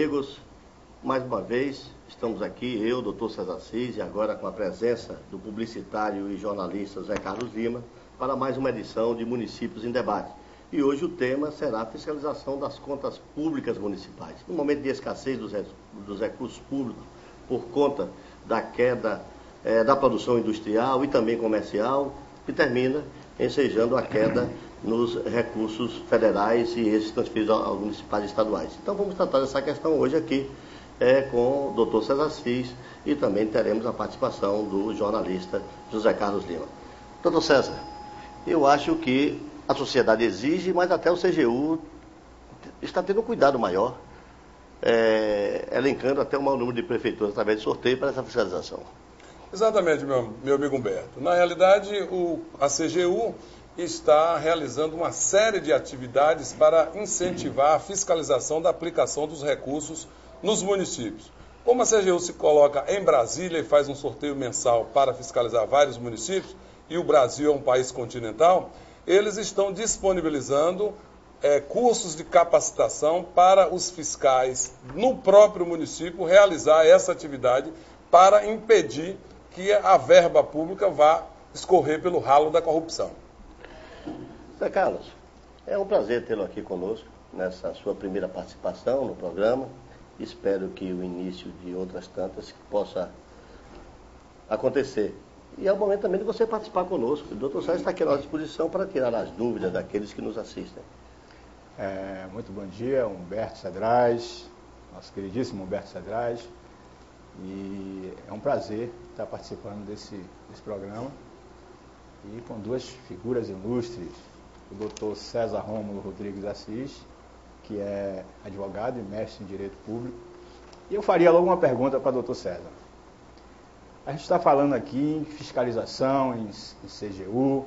amigos, mais uma vez estamos aqui, eu, doutor César Assis, e agora com a presença do publicitário e jornalista Zé Carlos Lima, para mais uma edição de Municípios em Debate. E hoje o tema será a fiscalização das contas públicas municipais. No momento de escassez dos recursos públicos, por conta da queda da produção industrial e também comercial, que termina ensejando a queda nos recursos federais e esses transferidos aos municipais e estaduais. Então vamos tratar dessa questão hoje aqui com o doutor César Assis e também teremos a participação do jornalista José Carlos Lima. Doutor César, eu acho que a sociedade exige, mas até o CGU está tendo um cuidado maior, elencando até o maior número de prefeituras através de sorteio para essa fiscalização. Exatamente, meu amigo Humberto. Na realidade, a CGU está realizando uma série de atividades para incentivar a fiscalização da aplicação dos recursos nos municípios. Como a CGU se coloca em Brasília e faz um sorteio mensal para fiscalizar vários municípios, e o Brasil é um país continental, eles estão disponibilizando cursos de capacitação para os fiscais no próprio município realizar essa atividade para impedir que a verba pública vá escorrer pelo ralo da corrupção. Zé Carlos, é um prazer tê-lo aqui conosco nessa sua primeira participação no programa. Espero que o início de outras tantas possa acontecer. E é o momento também de você participar conosco. O doutor César está aqui à nossa disposição para tirar as dúvidas daqueles que nos assistem. Muito bom dia, Humberto Cedrais, nosso queridíssimo Humberto Cedrais. E é um prazer estar participando desse programa e com duas figuras ilustres, o doutor César Rômulo Rodrigues Assis, que é advogado e mestre em Direito Público. E eu faria logo uma pergunta para o doutor César. A gente está falando aqui em fiscalização, em CGU.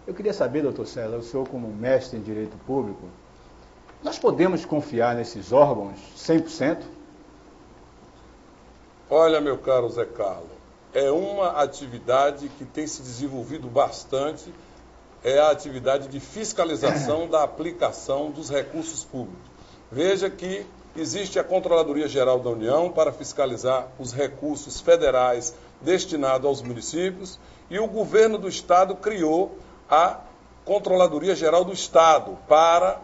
Eu queria saber, doutor César, o senhor como mestre em Direito Público, nós podemos confiar nesses órgãos 100%? Olha, meu caro Zé Carlos, é uma atividade que tem se desenvolvido bastante, é a atividade de fiscalização da aplicação dos recursos públicos. Veja que existe a Controladoria Geral da União para fiscalizar os recursos federais destinados aos municípios e o governo do Estado criou a Controladoria Geral do Estado para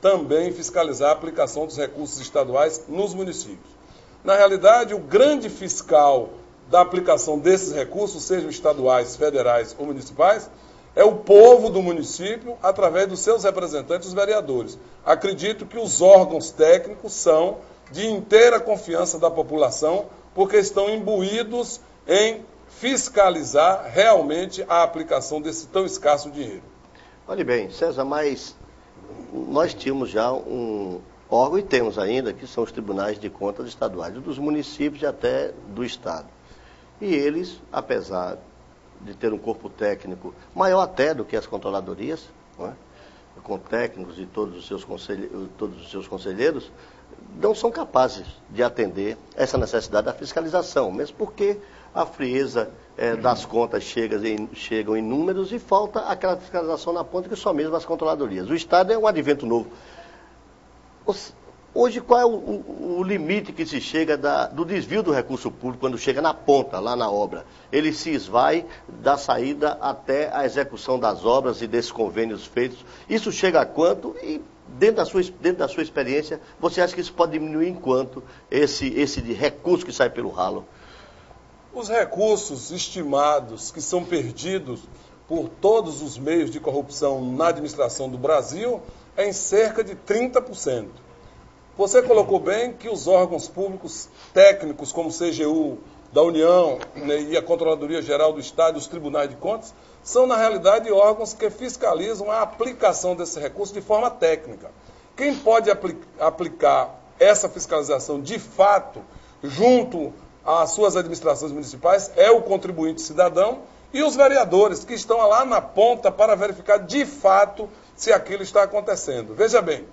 também fiscalizar a aplicação dos recursos estaduais nos municípios. Na realidade, o grande fiscal da aplicação desses recursos, sejam estaduais, federais ou municipais, é o povo do município através dos seus representantes, os vereadores. Acredito que os órgãos técnicos são de inteira confiança da população, porque estão imbuídos em fiscalizar realmente a aplicação desse tão escasso dinheiro. Olhe bem, César, mas nós tínhamos já um órgão, e temos ainda, que são os tribunais de contas estaduais, dos municípios e até do Estado. E eles, apesar de ter um corpo técnico maior até do que as controladorias, não é? Com técnicos e todos os seus conselheiros, não são capazes de atender essa necessidade da fiscalização, mesmo porque a frieza das contas chegam em números e falta aquela fiscalização na ponta que só mesmo as controladorias. O Estado é um advento novo. Hoje, qual é o limite que se chega do desvio do recurso público quando chega na ponta, lá na obra? Ele se esvai da saída até a execução das obras e desses convênios feitos. Isso chega a quanto? E dentro da sua experiência, você acha que isso pode diminuir em quanto esse recurso que sai pelo ralo? Os recursos estimados que são perdidos por todos os meios de corrupção na administração do Brasil é em cerca de 30%. Você colocou bem que os órgãos públicos técnicos, como o CGU da União, né, e a Controladoria Geral do Estado e os Tribunais de Contas, são, na realidade, órgãos que fiscalizam a aplicação desse recurso de forma técnica. Quem pode aplicar essa fiscalização de fato, junto às suas administrações municipais, é o contribuinte cidadão e os vereadores, que estão lá na ponta para verificar de fato se aquilo está acontecendo. Veja bem,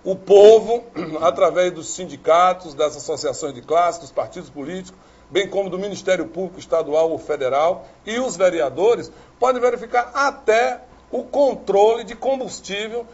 o povo, através dos sindicatos, das associações de classe, dos partidos políticos, bem como do Ministério Público Estadual ou Federal, e os vereadores, podem verificar até o controle de combustível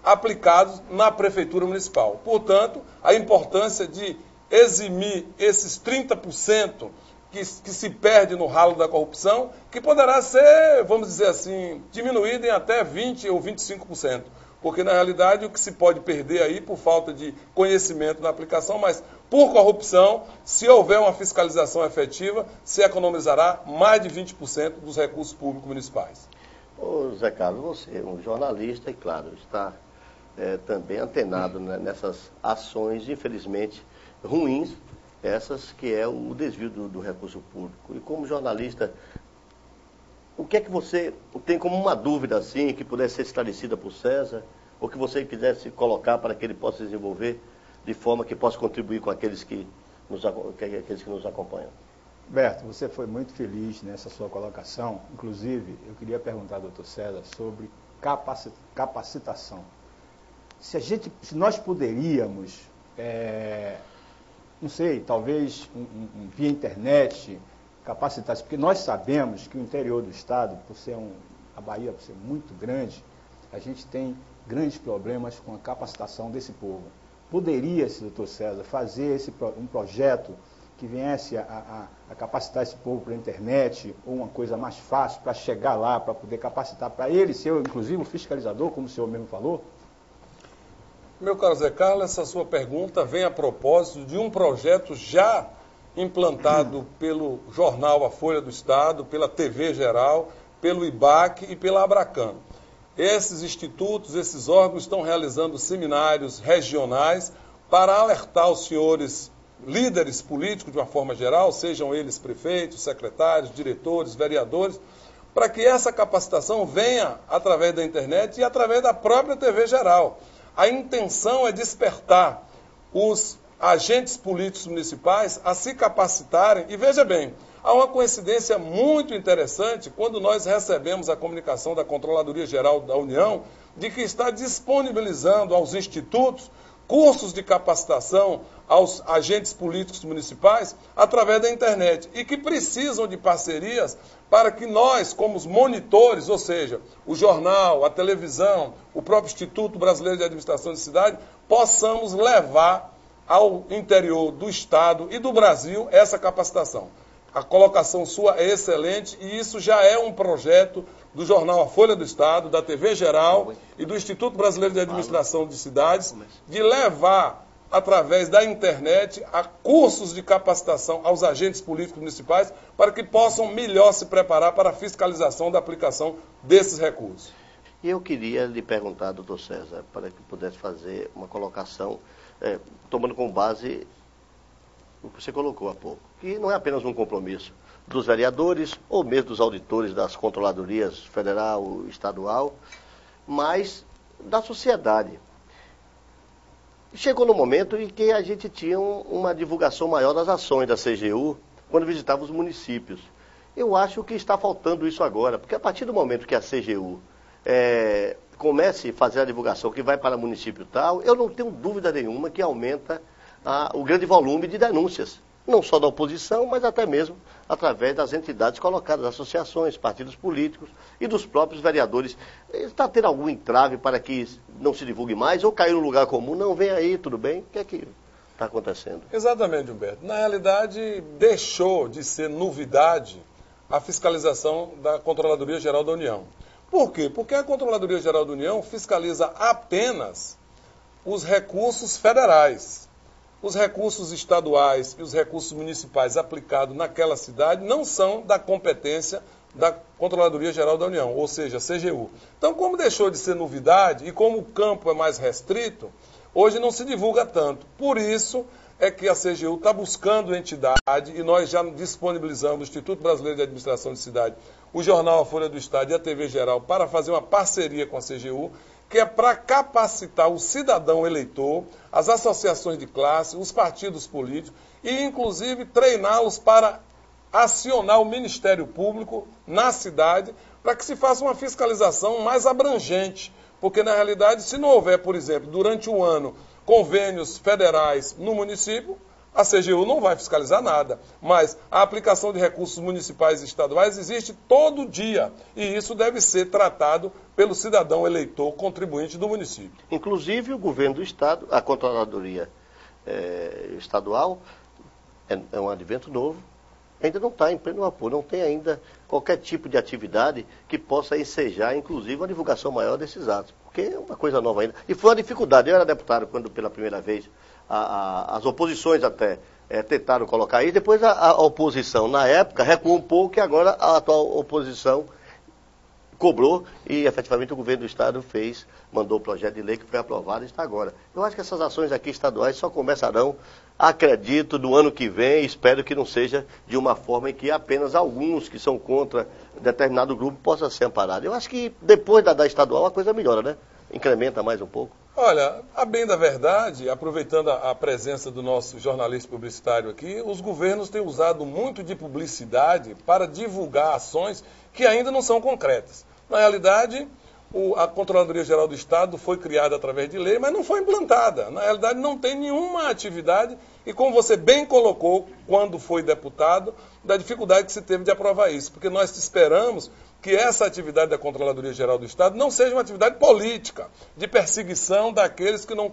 aplicados na Prefeitura Municipal. Portanto, a importância de eximir esses 30% que se perde no ralo da corrupção, que poderá ser, vamos dizer assim, diminuído em até 20% ou 25%. Porque, na realidade, o que se pode perder aí por falta de conhecimento na aplicação, mas por corrupção, se houver uma fiscalização efetiva, se economizará mais de 20% dos recursos públicos municipais. Ô Zé Carlos, você é um jornalista e, claro, está também antenado, né, nessas ações, infelizmente, ruins, essas que é o desvio do recurso público. E como jornalista, o que é que você tem como uma dúvida assim, que pudesse ser esclarecida por César, ou que você quisesse colocar para que ele possa desenvolver de forma que possa contribuir com aqueles que nos acompanham? Berto, você foi muito feliz nessa sua colocação. Inclusive, eu queria perguntar ao doutor César sobre capacitação. Se nós poderíamos, não sei, talvez via internet, capacitar-se, porque nós sabemos que o interior do estado, a Bahia por ser muito grande, a gente tem grandes problemas com a capacitação desse povo. Poderia-se, doutor César, fazer um projeto que viesse a capacitar esse povo pela internet, ou uma coisa mais fácil para chegar lá, para poder capacitar, para ele ser, inclusive, o fiscalizador, como o senhor mesmo falou? Meu caro Zé Carlos, essa sua pergunta vem a propósito de um projeto já implantado pelo jornal A Folha do Estado, pela TV Geral, pelo IBAC e pela Abracan. Esses institutos, esses órgãos estão realizando seminários regionais para alertar os senhores líderes políticos de uma forma geral, sejam eles prefeitos, secretários, diretores, vereadores, para que essa capacitação venha através da internet e através da própria TV Geral. A intenção é despertar os agentes políticos municipais a se capacitarem. E veja bem, há uma coincidência muito interessante quando nós recebemos a comunicação da Controladoria Geral da União de que está disponibilizando aos institutos cursos de capacitação aos agentes políticos municipais através da internet e que precisam de parcerias para que nós, como os monitores, ou seja, o jornal, a televisão, o próprio Instituto Brasileiro de Administração de Cidade, possamos levar ao interior do Estado e do Brasil essa capacitação. A colocação sua é excelente e isso já é um projeto do jornal A Folha do Estado, da TV Geral e do Instituto Brasileiro de Administração de Cidades, de levar, através da internet, a cursos de capacitação aos agentes políticos municipais para que possam melhor se preparar para a fiscalização da aplicação desses recursos. E eu queria lhe perguntar, doutor César, para que pudesse fazer uma colocação, tomando como base o que você colocou há pouco, que não é apenas um compromisso dos vereadores ou mesmo dos auditores das controladorias federal e estadual, mas da sociedade. Chegou no momento em que a gente tinha uma divulgação maior das ações da CGU quando visitava os municípios. Eu acho que está faltando isso agora, porque a partir do momento que a CGU comece a fazer a divulgação que vai para o município tal, eu não tenho dúvida nenhuma que aumenta o grande volume de denúncias, não só da oposição, mas até mesmo através das entidades colocadas, associações, partidos políticos e dos próprios vereadores. Está tendo algum entrave para que não se divulgue mais ou cair no lugar comum? Não, vem aí, tudo bem? O que é que está acontecendo? Exatamente, Humberto. Na realidade, deixou de ser novidade a fiscalização da Controladoria Geral da União. Por quê? Porque a Controladoria Geral da União fiscaliza apenas os recursos federais. Os recursos estaduais e os recursos municipais aplicados naquela cidade não são da competência da Controladoria Geral da União, ou seja, a CGU. Então, como deixou de ser novidade e como o campo é mais restrito, hoje não se divulga tanto. Por isso é que a CGU está buscando entidade e nós já disponibilizamos o Instituto Brasileiro de Administração de Cidade, o jornal A Folha do Estado e a TV Geral para fazer uma parceria com a CGU, que é para capacitar o cidadão eleitor, as associações de classe, os partidos políticos e, inclusive, treiná-los para acionar o Ministério Público na cidade para que se faça uma fiscalização mais abrangente. Porque, na realidade, se não houver, por exemplo, durante o ano, convênios federais no município, A CGU não vai fiscalizar nada, mas a aplicação de recursos municipais e estaduais existe todo dia, e isso deve ser tratado pelo cidadão eleitor contribuinte do município. Inclusive o governo do estado, a controladoria estadual, é um advento novo, ainda não está em pleno vapor, não tem ainda qualquer tipo de atividade que possa ensejar, inclusive, uma divulgação maior desses atos, porque é uma coisa nova ainda. E foi uma dificuldade, eu era deputado quando pela primeira vez as oposições até tentaram colocar isso, depois a oposição, na época, recuou um pouco e agora a atual oposição cobrou e efetivamente o governo do estado mandou o projeto de lei que foi aprovado e está agora. Eu acho que essas ações aqui estaduais só começarão, acredito, no ano que vem, espero que não seja de uma forma em que apenas alguns que são contra determinado grupo possam ser amparados. Eu acho que depois da estadual a coisa melhora, né? Incrementa mais um pouco. Olha, a bem da verdade, aproveitando a presença do nosso jornalista publicitário aqui, os governos têm usado muito de publicidade para divulgar ações que ainda não são concretas. Na realidade, a Controladoria Geral do Estado foi criada através de lei, mas não foi implantada. Na realidade, não tem nenhuma atividade e, como você bem colocou, quando foi deputado, da dificuldade que se teve de aprovar isso, porque nós esperamos que essa atividade da Controladoria Geral do Estado não seja uma atividade política, de perseguição daqueles que não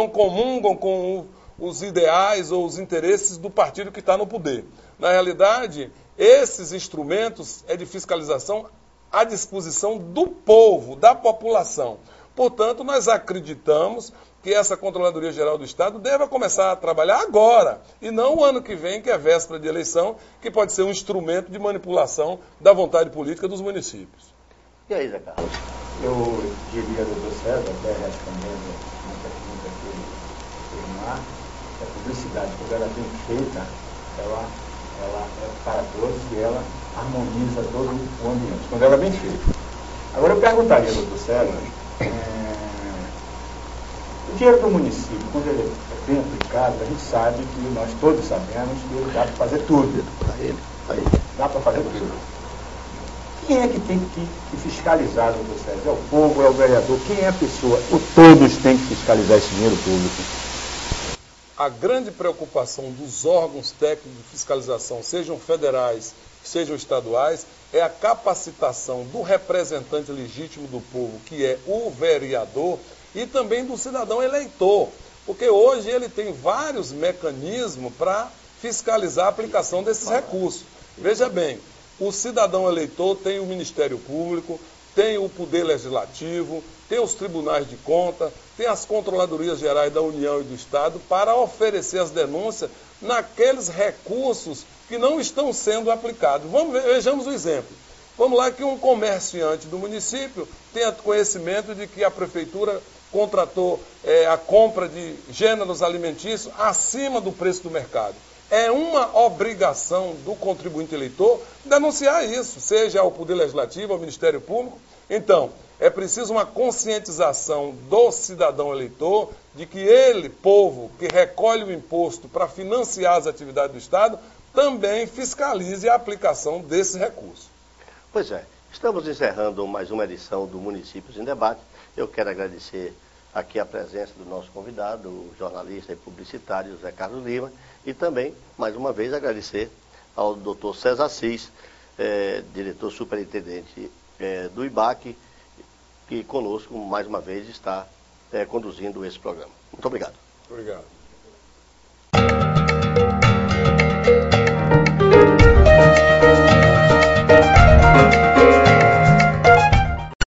comungam com os ideais ou os interesses do partido que está no poder. Na realidade, esses instrumentos de fiscalização à disposição do povo, da população. Portanto, nós acreditamos que essa Controladoria Geral do Estado deva começar a trabalhar agora, e não o ano que vem, que é véspera de eleição, que pode ser um instrumento de manipulação da vontade política dos municípios. E aí, Zé Carlos? Eu diria, doutor César, até respondendo muita pergunta que ele fez no ar, que a publicidade, quando ela é bem feita, ela é para todos e ela harmoniza todo o ambiente, quando ela é bem feita. Agora eu perguntaria, doutor César, o dinheiro do município, quando ele é bem aplicado, a gente sabe que nós todos sabemos que ele dá para fazer tudo. Dá para fazer tudo. Quem é que tem que fiscalizar, doutor César? É o povo, é o vereador? Quem é a pessoa? Ou todos têm que fiscalizar esse dinheiro público? A grande preocupação dos órgãos técnicos de fiscalização, sejam federais, sejam estaduais, é a capacitação do representante legítimo do povo, que é o vereador, e também do cidadão eleitor, porque hoje ele tem vários mecanismos para fiscalizar a aplicação desses recursos. Veja bem, o cidadão eleitor tem o Ministério Público, tem o Poder Legislativo, tem os tribunais de conta, tem as controladorias gerais da União e do Estado para oferecer as denúncias naqueles recursos que não estão sendo aplicados. Vejamos o exemplo. Vamos lá que um comerciante do município tenha conhecimento de que a prefeitura contratou a compra de gêneros alimentícios acima do preço do mercado. É uma obrigação do contribuinte eleitor denunciar isso, seja ao Poder Legislativo, ao Ministério Público. Então, é preciso uma conscientização do cidadão eleitor de que ele, povo, que recolhe o imposto para financiar as atividades do Estado, também fiscalize a aplicação desses recursos. Pois é, estamos encerrando mais uma edição do Municípios em Debate. Eu quero agradecer aqui a presença do nosso convidado, o jornalista e publicitário Zé Carlos Lima, e também, mais uma vez, agradecer ao doutor César Assis, diretor superintendente do IBAC, que conosco, mais uma vez, está conduzindo esse programa. Muito obrigado. Obrigado.